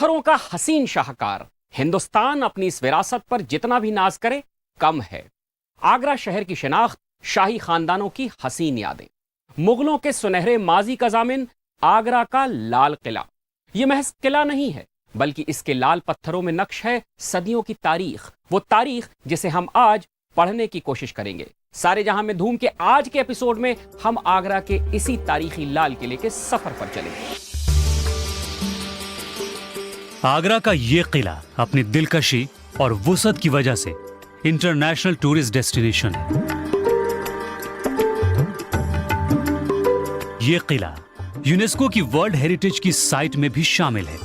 पत्थरों का हसीन शाहकार हिंदुस्तान अपनी इस विरासत पर जितना भी नाज करे कम है। आगरा शहर की शिनाख्त, शाही खानदानों की हसीन यादें, मुगलों के सुनहरे माजी का जामिन आगरा का लाल किला। यह महज किला नहीं है बल्कि इसके लाल पत्थरों में नक्श है सदियों की तारीख, वो तारीख जिसे हम आज पढ़ने की कोशिश करेंगे। सारे जहां में धूम के आज के एपिसोड में हम आगरा के इसी तारीखी लाल किले के सफर पर चलेंगे। आगरा का ये किला अपनी दिलकशी और वुसअत की वजह से इंटरनेशनल टूरिस्ट डेस्टिनेशन है। ये किला यूनेस्को की वर्ल्ड हेरिटेज की साइट में भी शामिल है।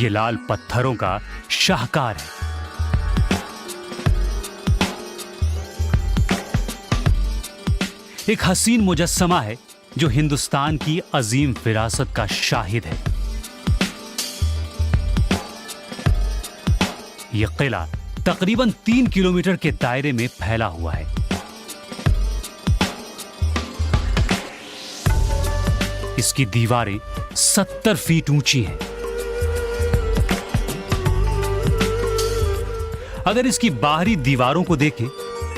ये लाल पत्थरों का शाहकार है। एक हसीन मुजस्समा है जो हिंदुस्तान की अजीम विरासत का शाहिद है। यह किला तकरीबन 3 किलोमीटर के दायरे में फैला हुआ है। इसकी दीवारें 70 फीट ऊंची हैं। अगर इसकी बाहरी दीवारों को देखें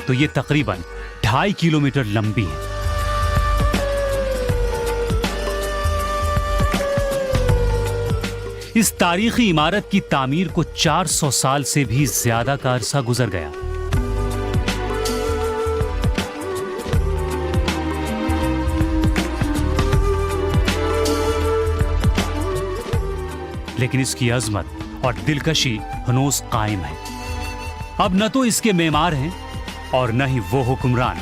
तो यह तकरीबन 2.5 किलोमीटर लंबी है। इस तारीखी इमारत की तामीर को 400 साल से भी ज्यादा का अरसा गुजर गया। लेकिन इसकी अजमत और दिलकशी हनूस कायम है। अब न तो इसके मेमार हैं और न ही वो हुक्मरान।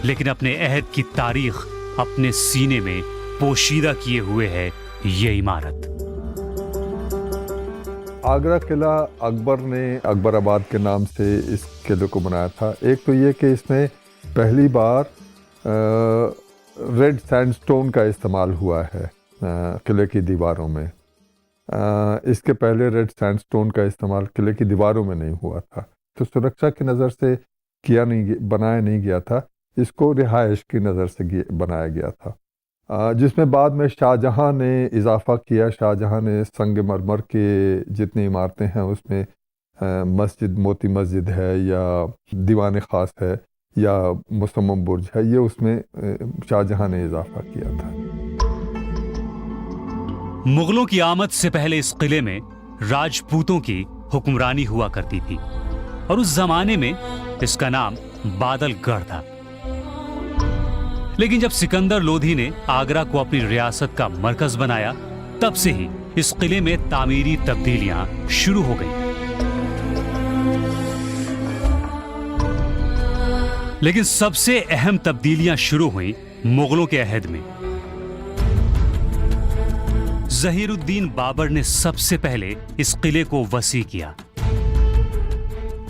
लेकिन अपने अहद की तारीख अपने सीने में पोशीदा किए हुए है ये इमारत। आगरा किला अकबर ने अकबराबाद के नाम से इस किले को बनाया था। एक तो ये कि इसमें पहली बार रेड सैंडस्टोन का इस्तेमाल हुआ है किले की दीवारों में। इसके पहले रेड सैंडस्टोन का इस्तेमाल किले की दीवारों में नहीं हुआ था, तो सुरक्षा की नज़र से बनाया नहीं गया था। इसको रिहाइश की नज़र से बनाया गया था, जिसमें बाद में शाहजहां ने इजाफा किया। शाहजहां ने संगमरमर के जितनी इमारतें हैं उसमें मस्जिद, मोती मस्जिद है या दीवान ख़ास है या मुसम्मम बुर्ज है, ये उसमें शाहजहां ने इजाफा किया था। मुगलों की आमद से पहले इस किले में राजपूतों की हुक्मरानी हुआ करती थी और उस जमाने में इसका नाम बादलगढ़ था। लेकिन जब सिकंदर लोधी ने आगरा को अपनी रियासत का मरकज बनाया, तब से ही इस किले में तामीरी तब्दीलियां शुरू हो गई। लेकिन सबसे अहम तब्दीलियां शुरू हुई मुगलों के अहद में। ज़हीरुद्दीन बाबर ने सबसे पहले इस किले को वसी किया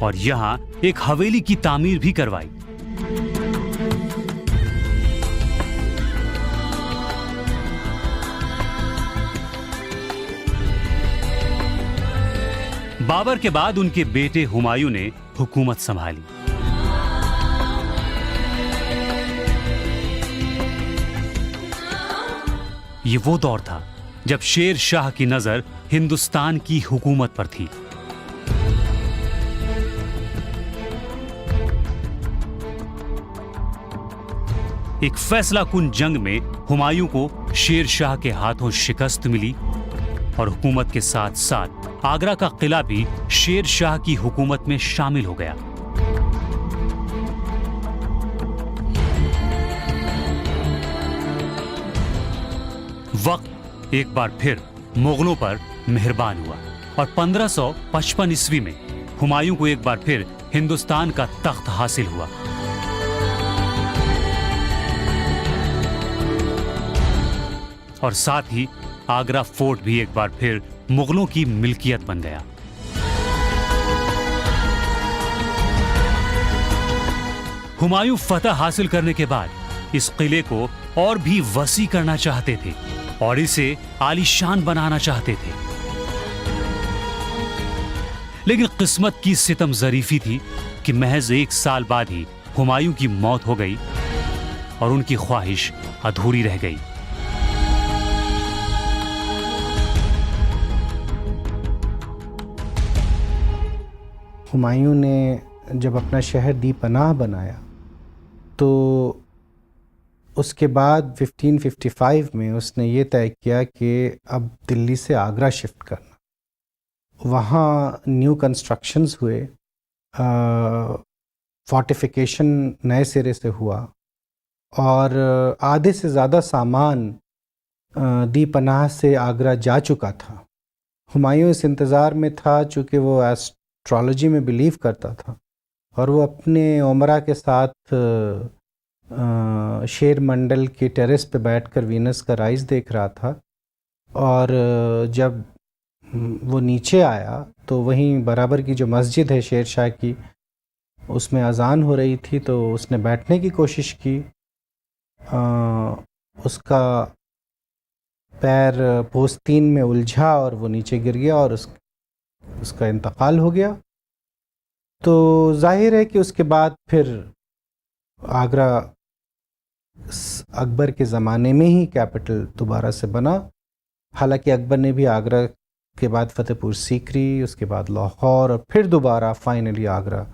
और यहां एक हवेली की तामीर भी करवाई। बाबर के बाद उनके बेटे हुमायूं ने हुकूमत संभाली। ये वो दौर था जब शेर शाह की नजर हिंदुस्तान की हुकूमत पर थी। एक फैसलाकुन जंग में हुमायूं को शेर शाह के हाथों शिकस्त मिली और हुकूमत के साथ साथ आगरा का किला भी शेर शाह की हुकूमत में शामिल हो गया। वक्त एक बार फिर मुगलों पर मेहरबान हुआ और 1555 ईस्वी में हुमायूं को एक बार फिर हिंदुस्तान का तख्त हासिल हुआ। और साथ ही आगरा फोर्ट भी एक बार फिर मुगलों की मिल्कियत बन गया। हुमायूं फतह हासिल करने के बाद इस किले को और भी वसी करना चाहते थे और इसे आलीशान बनाना चाहते थे। लेकिन किस्मत की सितम ज़रीफी थी कि महज 1 साल बाद ही हुमायूं की मौत हो गई और उनकी ख्वाहिश अधूरी रह गई। हुमायूं ने जब अपना शहर दी पनाह बनाया तो उसके बाद 1555 में उसने ये तय किया कि अब दिल्ली से आगरा शिफ्ट करना। वहाँ न्यू कंस्ट्रक्शंस हुए, फोर्टिफिकेशन नए सिरे से हुआ और आधे से ज़्यादा सामान दी पनाह से आगरा जा चुका था। हुमायूं इस इंतज़ार में था, चूँकि वो एस्ट्रोलॉजी में बिलीव करता था और वो अपने उमरा के साथ शेर मंडल के टेरेस पे बैठकर वीनस का राइज देख रहा था। और जब वो नीचे आया तो वहीं बराबर की जो मस्जिद है शेर शाह की, उसमें अजान हो रही थी, तो उसने बैठने की कोशिश की। उसका पैर पोस्तीन में उलझा और वो नीचे गिर गया और उसका इंतकाल हो गया। तो जाहिर है कि उसके बाद फिर आगरा अकबर के ज़माने में ही कैपिटल दोबारा से बना। हालांकि अकबर ने भी आगरा के बाद फतेहपुर सीकरी, उसके बाद लाहौर और फिर दोबारा फाइनली आगरा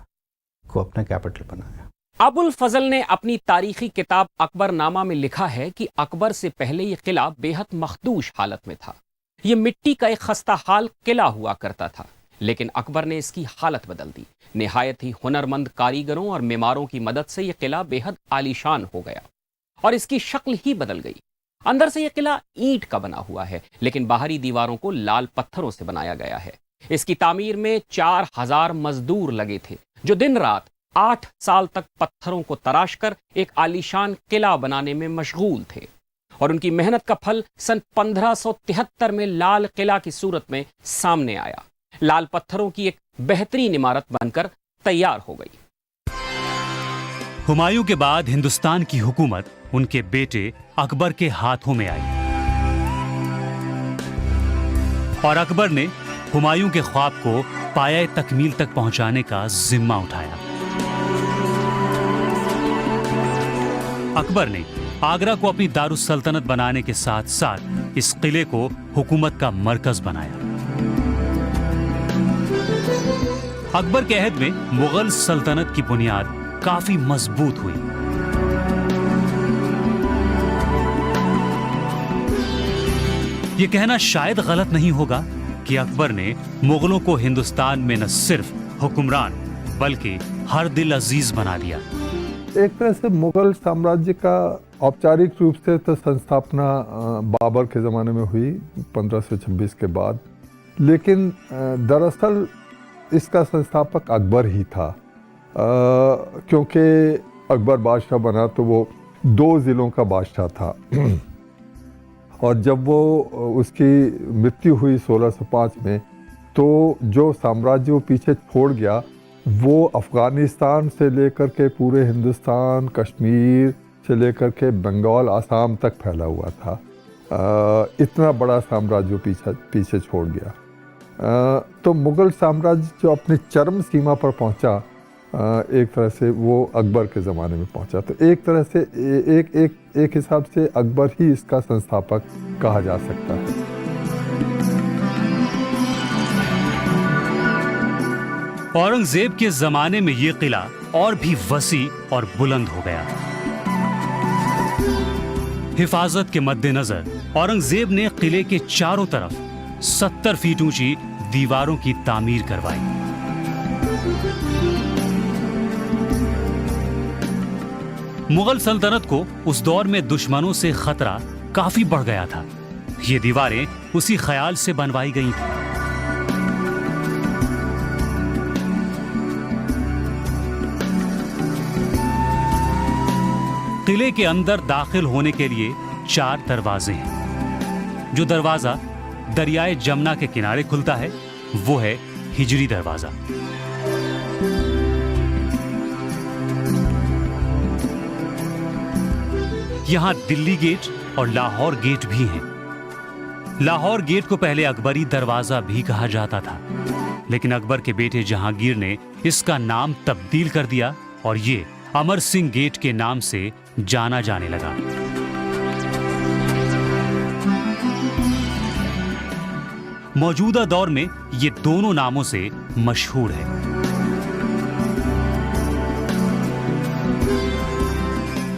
को अपना कैपिटल बनाया। अबुल फजल ने अपनी तारीखी किताब अकबरनामा में लिखा है कि अकबर से पहले यह किला बेहद मखदूश हालत में था। यह मिट्टी का एक खस्ता हाल किला हुआ करता था, लेकिन अकबर ने इसकी हालत बदल दी। निहायत ही हुनरमंद कारीगरों और मेमारों की मदद से यह किला बेहद आलीशान हो गया और इसकी शक्ल ही बदल गई। अंदर से यह किला ईंट का बना हुआ है, लेकिन बाहरी दीवारों को लाल पत्थरों से बनाया गया है। इसकी तामीर में 4000 मजदूर लगे थे, जो दिन रात 8 साल तक पत्थरों को तराश कर एक आलीशान किला बनाने में मशगूल थे और उनकी मेहनत का फल सन 1573 में लाल किला की सूरत में सामने आया। लाल पत्थरों की एक बेहतरीन इमारत बनकर तैयार हो गई। हुमायूं के बाद हिंदुस्तान की हुकूमत उनके बेटे अकबर के हाथों में आई और अकबर ने हुमायूं के ख्वाब को पाया तकमील तक पहुंचाने का जिम्मा उठाया। अकबर ने आगरा को अपनी दारुस्सल्तनत बनाने के साथ साथ इस किले को हुकूमत का मरकज बनाया। अकबर के अहद में मुगल सल्तनत की बुनियाद काफी मजबूत हुई। यह कहना शायद गलत नहीं होगा कि अकबर ने मुगलों को हिंदुस्तान में न सिर्फ हुक्मरान बल्कि हर दिल अजीज बना दिया। एक तरह से मुगल साम्राज्य का औपचारिक रूप से तो संस्थापना बाबर के ज़माने में हुई 1526 के बाद, लेकिन दरअसल इसका संस्थापक अकबर ही था। क्योंकि अकबर बादशाह बना तो वो 2 ज़िलों का बादशाह था और जब वो उसकी मृत्यु हुई 1605 में, तो जो साम्राज्य वो पीछे छोड़ गया वो अफ़गानिस्तान से लेकर के पूरे हिंदुस्तान, कश्मीर से लेकर के बंगाल, आसाम तक फैला हुआ था। इतना बड़ा साम्राज्य पीछे छोड़ गया। तो मुग़ल साम्राज्य जो अपनी चरम सीमा पर पहुंचा, एक तरह से वो अकबर के ज़माने में पहुंचा। तो एक तरह से एक हिसाब से अकबर ही इसका संस्थापक कहा जा सकता है। औरंगजेब के ज़माने में ये किला और भी वसी और बुलंद हो गया। हिफाजत के मद्देनजर औरंगजेब ने किले के चारों तरफ 70 फीट ऊंची दीवारों की तामीर करवाई। मुगल सल्तनत को उस दौर में दुश्मनों से खतरा काफी बढ़ गया था। ये दीवारें उसी ख्याल से बनवाई गई थी। किले के अंदर दाखिल होने के लिए 4 दरवाजे हैं। जो दरवाजा दरियाए जमुना के किनारे खुलता है वो है हिजरी दरवाजा। यहां दिल्ली गेट और लाहौर गेट भी हैं। लाहौर गेट को पहले अकबरी दरवाजा भी कहा जाता था। लेकिन अकबर के बेटे जहांगीर ने इसका नाम तब्दील कर दिया और ये अमर सिंह गेट के नाम से जाना जाने लगा। मौजूदा दौर में ये दोनों नामों से मशहूर है।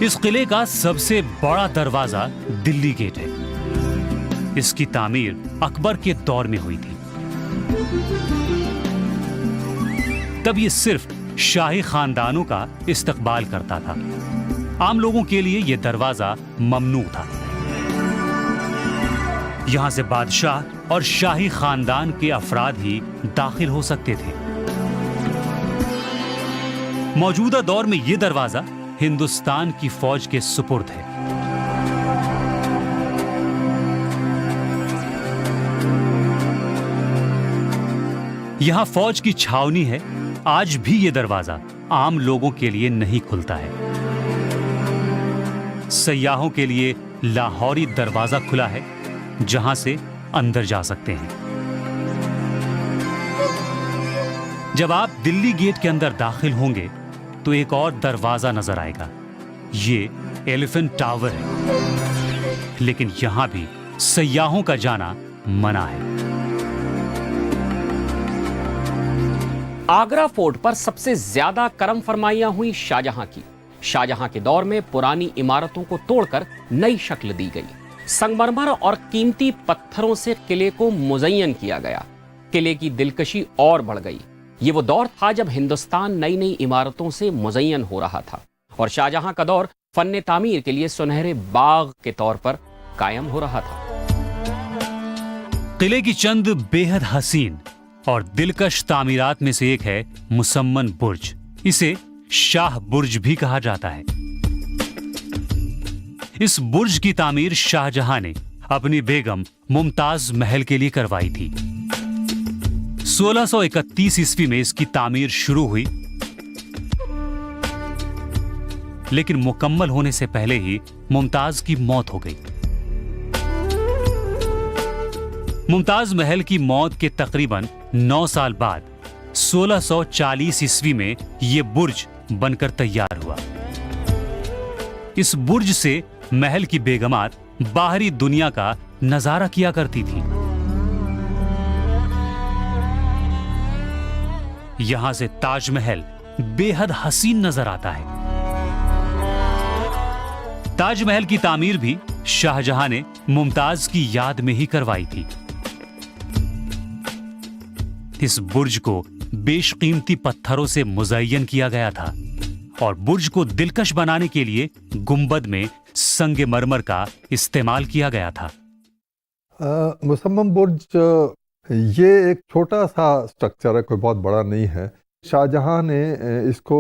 इस किले का सबसे बड़ा दरवाजा दिल्ली गेट है। इसकी तामीर अकबर के दौर में हुई थी। तब ये सिर्फ शाही खानदानों का इस्तकबाल करता था। आम लोगों के लिए यह दरवाजा ममनू था। यहां से बादशाह और शाही खानदान के अफराद ही दाखिल हो सकते थे। मौजूदा दौर में यह दरवाजा हिंदुस्तान की फौज के सुपुर्द है। यहां फौज की छावनी है। आज भी यह दरवाजा आम लोगों के लिए नहीं खुलता है। सयाहों के लिए लाहौरी दरवाजा खुला है, जहां से अंदर जा सकते हैं। जब आप दिल्ली गेट के अंदर दाखिल होंगे तो एक और दरवाजा नजर आएगा। ये एलिफेंट टावर है, लेकिन यहां भी सयाहों का जाना मना है। आगरा फोर्ट पर सबसे ज्यादा करम फरमाइयां हुई शाहजहां की। शाहजहां के दौर में पुरानी इमारतों को तोड़कर नई शक्ल दी गई। संगमरमर और कीमती पत्थरों से किले को मुज़य्यन किया गया। किले की दिलकशी और बढ़ गई। ये वो दौर था जब हिंदुस्तान नई नई इमारतों से मुज़य्यन हो रहा था और शाहजहां का दौर फन्ने तामीर के लिए सुनहरे बाग के तौर पर कायम हो रहा था। किले की चंद बेहद हसीन और दिलकश तामीरात में से एक है मुसम्मन बुर्ज। इसे शाह बुर्ज भी कहा जाता है। इस बुर्ज की तामीर शाहजहां ने अपनी बेगम मुमताज महल के लिए करवाई थी। 1631 ईस्वी में इसकी तामीर शुरू हुई, लेकिन मुकम्मल होने से पहले ही मुमताज की मौत हो गई। मुमताज महल की मौत के तकरीबन 9 साल बाद 1640 ईस्वी में यह बुर्ज बनकर तैयार हुआ। इस बुर्ज से महल की बेगमात बाहरी दुनिया का नजारा किया करती थी। यहां से ताजमहल बेहद हसीन नजर आता है। ताजमहल की तामीर भी शाहजहां ने मुमताज की याद में ही करवाई थी। इस बुर्ज को बेशकीमती पत्थरों से मुज़य्यन किया गया था और बुर्ज को दिलकश बनाने के लिए गुंबद में संगमरमर का इस्तेमाल किया गया था। मुसम्मम बुर्ज ये एक छोटा सा स्ट्रक्चर है, कोई बहुत बड़ा नहीं है। शाहजहां ने इसको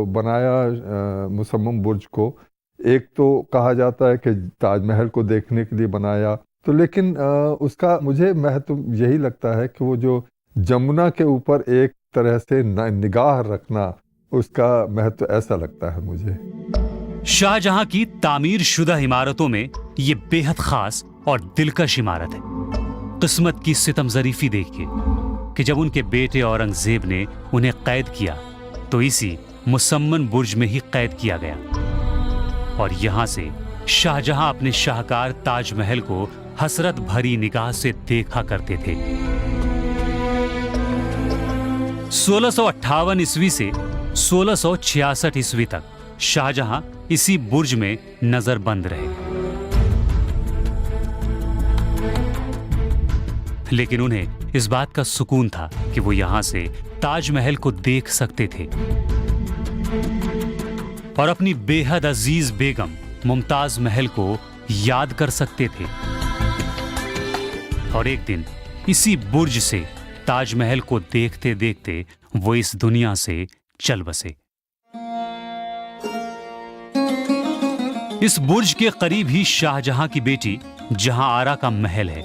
बनाया, मुसम्मम बुर्ज को। एक तो कहा जाता है कि ताजमहल को देखने के लिए बनाया, तो लेकिन उसका मुझे महत्व यही लगता है कि वो जो जमुना के ऊपर एक तरह से निगाह रखना, उसका महत्व ऐसा लगता है मुझे। शाहजहां की तामीर शुदा इमारतों में ये बेहद खास और दिलकश इमारत है। किस्मत की सितम ज़रीफी देखिए कि जब उनके बेटे औरंगजेब ने उन्हें कैद किया तो इसी मुसम्मन बुर्ज में ही कैद किया गया और यहां से शाहजहां अपने शाहकार ताजमहल को हसरत भरी निगाह से देखा करते थे। 1658 ईस्वी से 1666 ईस्वी तक शाहजहां इसी बुर्ज में नजरबंद रहे, लेकिन उन्हें इस बात का सुकून था कि वो यहां से ताजमहल को देख सकते थे और अपनी बेहद अजीज बेगम मुमताज महल को याद कर सकते थे। और एक दिन इसी बुर्ज से ताजमहल को देखते देखते वो इस दुनिया से चल बसे। इस बुर्ज के करीब ही शाहजहां की बेटी जहां आरा का महल है।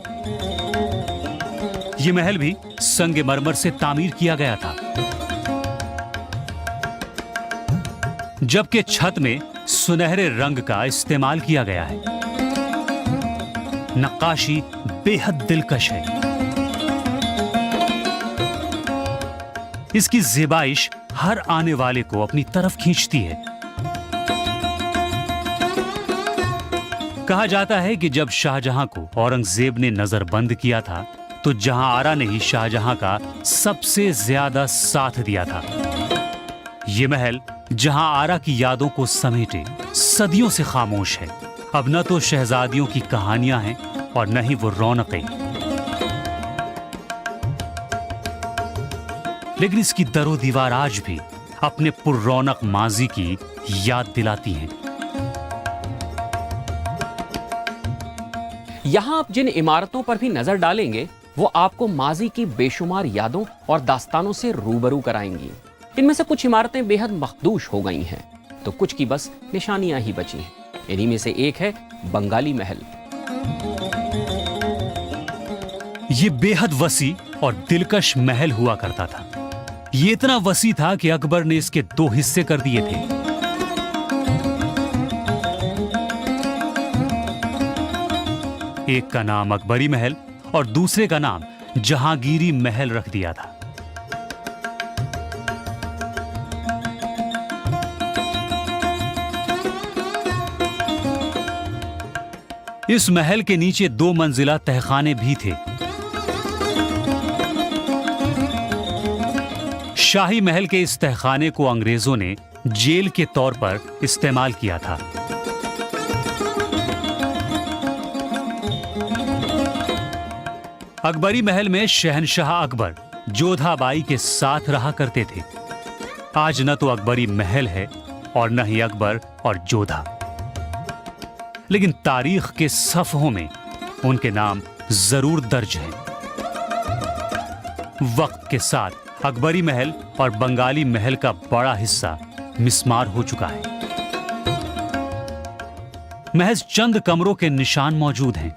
यह महल भी संगमरमर से तामीर किया गया था, जबकि छत में सुनहरे रंग का इस्तेमाल किया गया है। नक्काशी बेहद दिलकश है। इसकी ज़ेबाइश हर आने वाले को अपनी तरफ खींचती है। कहा जाता है कि जब शाहजहां को औरंगजेब ने नजरबंद किया था तो जहां आरा ने ही शाहजहां का सबसे ज्यादा साथ दिया था। यह महल जहां आरा की यादों को समेटे सदियों से खामोश है। अब न तो शहजादियों की कहानियां हैं और न ही वो रौनकें, लेकिन इसकी दरो दीवार आज भी अपने पुररौनक माजी की याद दिलाती हैं। यहां आप जिन इमारतों पर भी नजर डालेंगे वो आपको माजी की बेशुमार यादों और दास्तानों से रूबरू कराएंगी। इनमें से कुछ इमारतें बेहद मखदूश हो गई हैं, तो कुछ की बस निशानियां ही बची हैं। इन्हीं में से एक है बंगाली महल। ये बेहद वसी और दिलकश महल हुआ करता था। ये इतना वसी था कि अकबर ने इसके 2 हिस्से कर दिए थे। एक का नाम अकबरी महल और दूसरे का नाम जहांगीरी महल रख दिया था। इस महल के नीचे 2 मंजिला तहखाने भी थे। शाही महल के इस तहखाने को अंग्रेजों ने जेल के तौर पर इस्तेमाल किया था। अकबरी महल में शहनशाह अकबर जोधाबाई के साथ रहा करते थे। आज न तो अकबरी महल है और न ही अकबर और जोधा, लेकिन तारीख के सफ़हों में उनके नाम जरूर दर्ज हैं। वक्त के साथ अकबरी महल और बंगाली महल का बड़ा हिस्सा मिस्मार हो चुका है। महज चंद कमरों के निशान मौजूद हैं।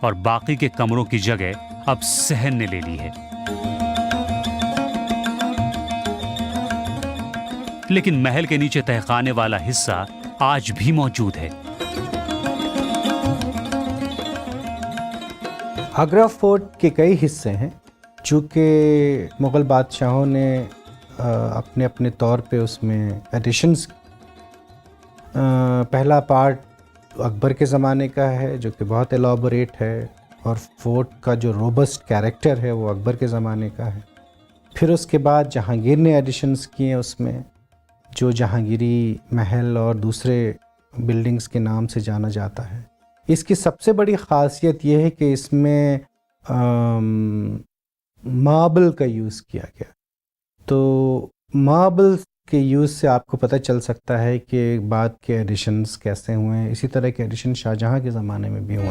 और बाकी के कमरों की जगह अब सहन ने ले ली है। लेकिन महल के नीचे तहखाने वाला हिस्सा आज भी मौजूद है। आगरा फोर्ट के कई हिस्से हैं, चूँकि मुग़ल बादशाहों ने अपने अपने तौर पे उसमें एडिशंस, पहला पार्ट अकबर के ज़माने का है जो कि बहुत एलाबोरेट है, और फोर्ट का जो रोबस्ट कैरेक्टर है वो अकबर के ज़माने का है। फिर उसके बाद जहांगीर ने एडिशंस किए उसमें, जो जहांगीरी महल और दूसरे बिल्डिंग्स के नाम से जाना जाता है। इसकी सबसे बड़ी ख़ासियत यह है कि इसमें मार्बल का यूज़ किया गया। तो मार्बल के यूज़ से आपको पता चल सकता है कि बाद के एडिशंस कैसे हुए हैं। इसी तरह के एडिशन शाहजहां के ज़माने में भी हुए।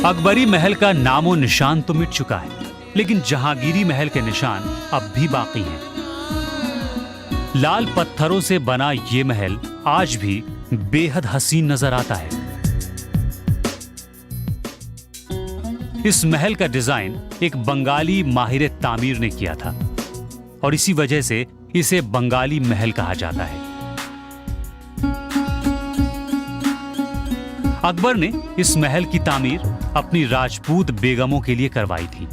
अकबरी महल का नामो निशान तो मिट चुका है, लेकिन जहांगीरी महल के निशान अब भी बाकी हैं। लाल पत्थरों से बना ये महल आज भी बेहद हसीन नजर आता है। इस महल का डिजाइन एक बंगाली माहिर तामीर ने किया था और इसी वजह से इसे बंगाली महल कहा जाता है। अकबर ने इस महल की तामीर अपनी राजपूत बेगमों के लिए करवाई थी,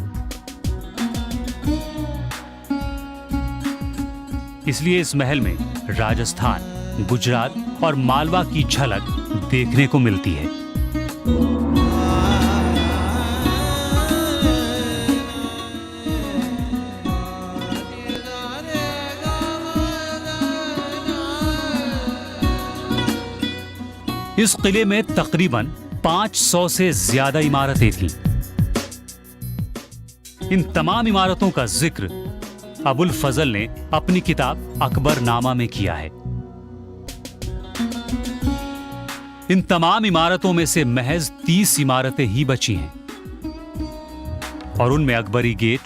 इसलिए इस महल में राजस्थान, गुजरात और मालवा की झलक देखने को मिलती है। इस किले में तकरीबन 500 से ज्यादा इमारतें थीं। इन तमाम इमारतों का जिक्र अबुल फजल ने अपनी किताब अकबरनामा में किया है। इन तमाम इमारतों में से महज 30 इमारतें ही बची हैं और उनमें अकबरी गेट,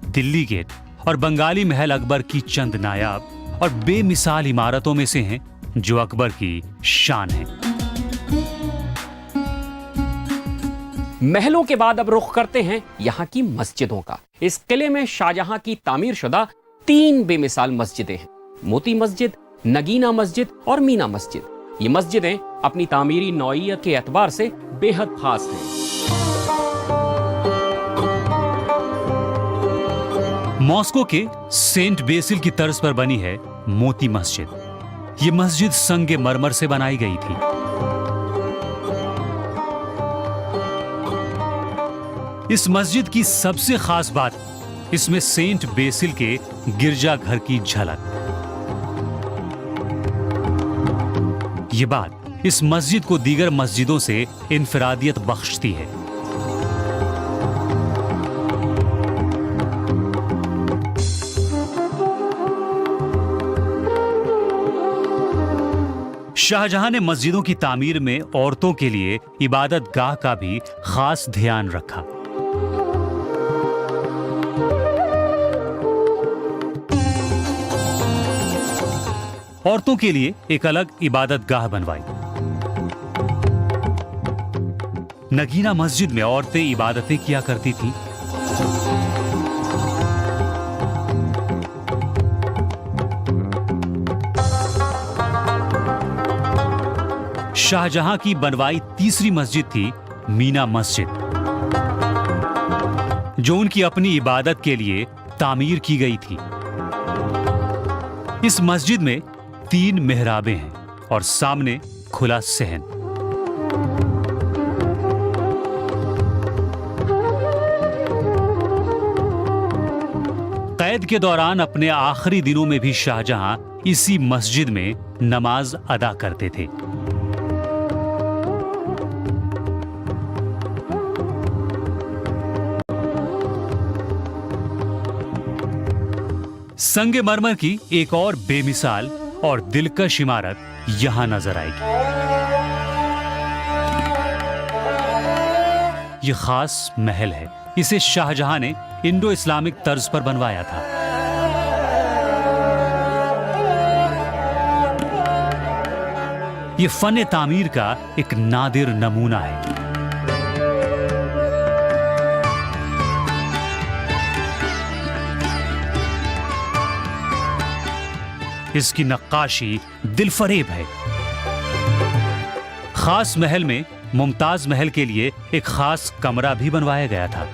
दिल्ली गेट और बंगाली महल अकबर की चंद नायाब और बेमिसाल इमारतों में से हैं जो अकबर की शान है। महलों के बाद अब रुख करते हैं यहां की मस्जिदों का। इस किले में शाहजहां की तामीर शुदा 3 बेमिसाल मस्जिदें हैं, मोती मस्जिद, नगीना मस्जिद और मीना मस्जिद। ये मस्जिदें अपनी तामीरी नौइयत के एतबार से बेहद खास हैं। मॉस्को के सेंट बेसिल की तर्ज पर बनी है मोती मस्जिद। ये मस्जिद संगे मरमर से बनाई गई थी। इस मस्जिद की सबसे खास बात इसमें सेंट बेसिल के गिरजाघर की झलक। ये बात इस मस्जिद को दीगर मस्जिदों से इनफरादियत बख्शती है। शाहजहां ने मस्जिदों की तामीर में औरतों के लिए इबादत गाह का भी खास ध्यान रखा। औरतों के लिए एक अलग इबादत गाह बनवाई। नगीना मस्जिद में औरतें इबादतें किया करती थीं। शाहजहां की बनवाई तीसरी मस्जिद थी मीना मस्जिद, जो उनकी अपनी इबादत के लिए तामीर की गई थी। इस मस्जिद में 3 मेहराबें हैं और सामने खुला सहन। कैद के दौरान अपने आखिरी दिनों में भी शाहजहां इसी मस्जिद में नमाज अदा करते थे। संगमरमर की एक और बेमिसाल और दिलकश इमारत यहां नजर आएगी। यह खास महल है। इसे शाहजहां ने इंडो इस्लामिक तर्ज पर बनवाया था। यह फन तामीर का एक नादिर नमूना है। इसकी नक्काशी दिलफरेब है। खास महल में मुमताज महल के लिए एक खास कमरा भी बनवाया गया था।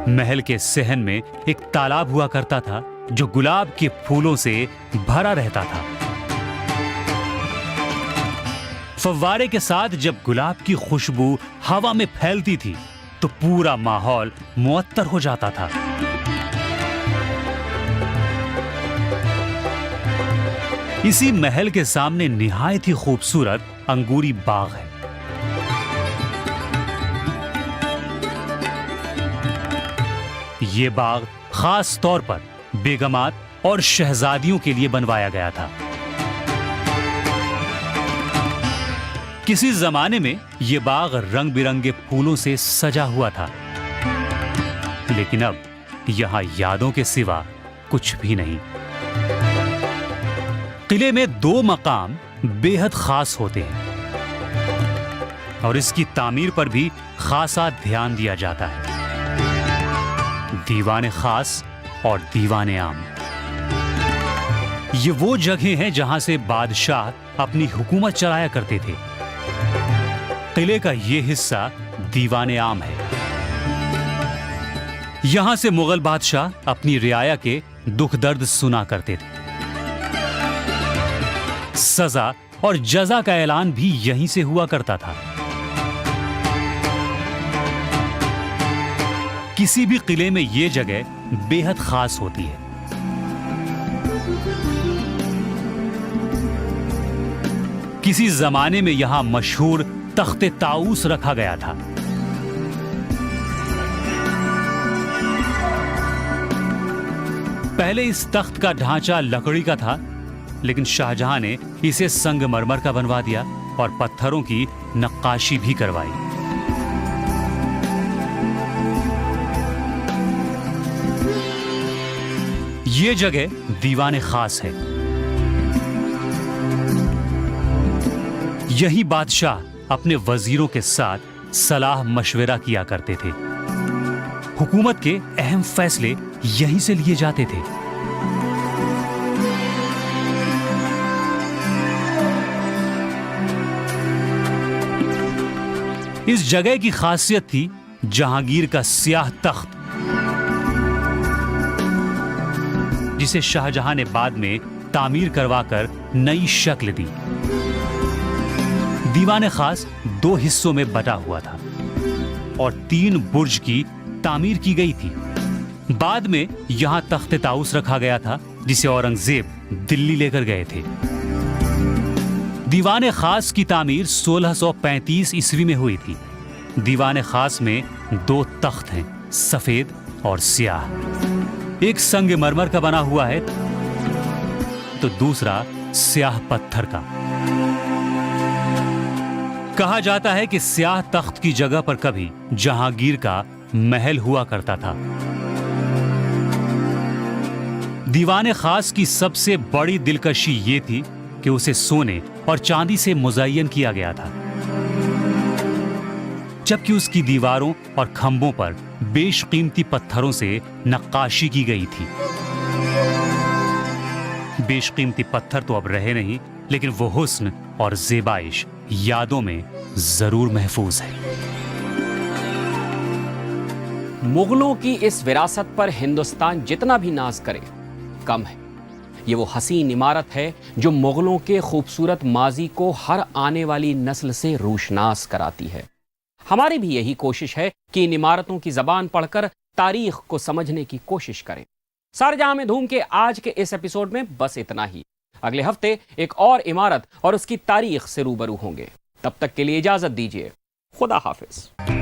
महल के सहन में एक तालाब हुआ करता था जो गुलाब के फूलों से भरा रहता था। फव्वारे के साथ जब गुलाब की खुशबू हवा में फैलती थी तो पूरा माहौल मुअत्तर हो जाता था। इसी महल के सामने निहायत ही खूबसूरत अंगूरी बाग है। यह बाग खास तौर पर बेगमात और शहजादियों के लिए बनवाया गया था। किसी जमाने में यह बाग रंग बिरंगे फूलों से सजा हुआ था, लेकिन अब यहां यादों के सिवा कुछ भी नहीं। किले में 2 मकाम बेहद खास होते हैं और इसकी तामीर पर भी खासा ध्यान दिया जाता है। दीवाने खास और दीवाने आम। ये वो जगह हैं जहां से बादशाह अपनी हुकूमत चलाया करते थे। किले का ये हिस्सा दीवाने आम है। यहां से मुगल बादशाह अपनी रियाया के दुख दर्द सुना करते थे। सजा और जजा का ऐलान भी यहीं से हुआ करता था। किसी भी किले में यह जगह बेहद खास होती है। किसी जमाने में यहां मशहूर तख्ते ताऊस रखा गया था। पहले इस तख्त का ढांचा लकड़ी का था, लेकिन शाहजहां ने इसे संगमरमर का बनवा दिया और पत्थरों की नक्काशी भी करवाई। ये जगह दीवाने खास है। यही बादशाह अपने वजीरों के साथ सलाह मशवरा किया करते थे। हुकूमत के अहम फैसले यहीं से लिए जाते थे। इस जगह की खासियत थी जहांगीर का स्याह तख्त, जिसे शाहजहां ने बाद में तामीर करवाकर नई शक्ल दी। दीवाने खास 2 हिस्सों में बटा हुआ था और 3 बुर्ज की तामीर की गई थी। बाद में यहां तख्त ताउस रखा गया था, जिसे औरंगजेब दिल्ली लेकर गए थे। दीवाने खास की तामीर 1635 ईस्वी में हुई थी। दीवाने खास में 2 तख्त हैं, सफेद और स्याह। एक संगमरमर का बना हुआ है तो दूसरा स्याह पत्थर का। कहा जाता है कि स्याह तख्त की जगह पर कभी जहांगीर का महल हुआ करता था। दीवाने खास की सबसे बड़ी दिलकशी ये थी कि उसे सोने और चांदी से मुज़य्यन किया गया था, जबकि उसकी दीवारों और खंभों पर बेशकीमती पत्थरों से नक्काशी की गई थी। बेशकीमती पत्थर तो अब रहे नहीं, लेकिन वो हुस्न और ज़ेबाइश यादों में जरूर महफूज है। मुगलों की इस विरासत पर हिंदुस्तान जितना भी नाज करे कम है। ये वो हसीन इमारत है जो मुगलों के खूबसूरत माजी को हर आने वाली नस्ल से रोशनास कराती है। हमारी भी यही कोशिश है कि इन इमारतों की जबान पढ़कर तारीख को समझने की कोशिश करें। शारजाह में धूम के आज के इस एपिसोड में बस इतना ही। अगले हफ्ते एक और इमारत और उसकी तारीख से रूबरू होंगे। तब तक के लिए इजाजत दीजिए। खुदा हाफिज।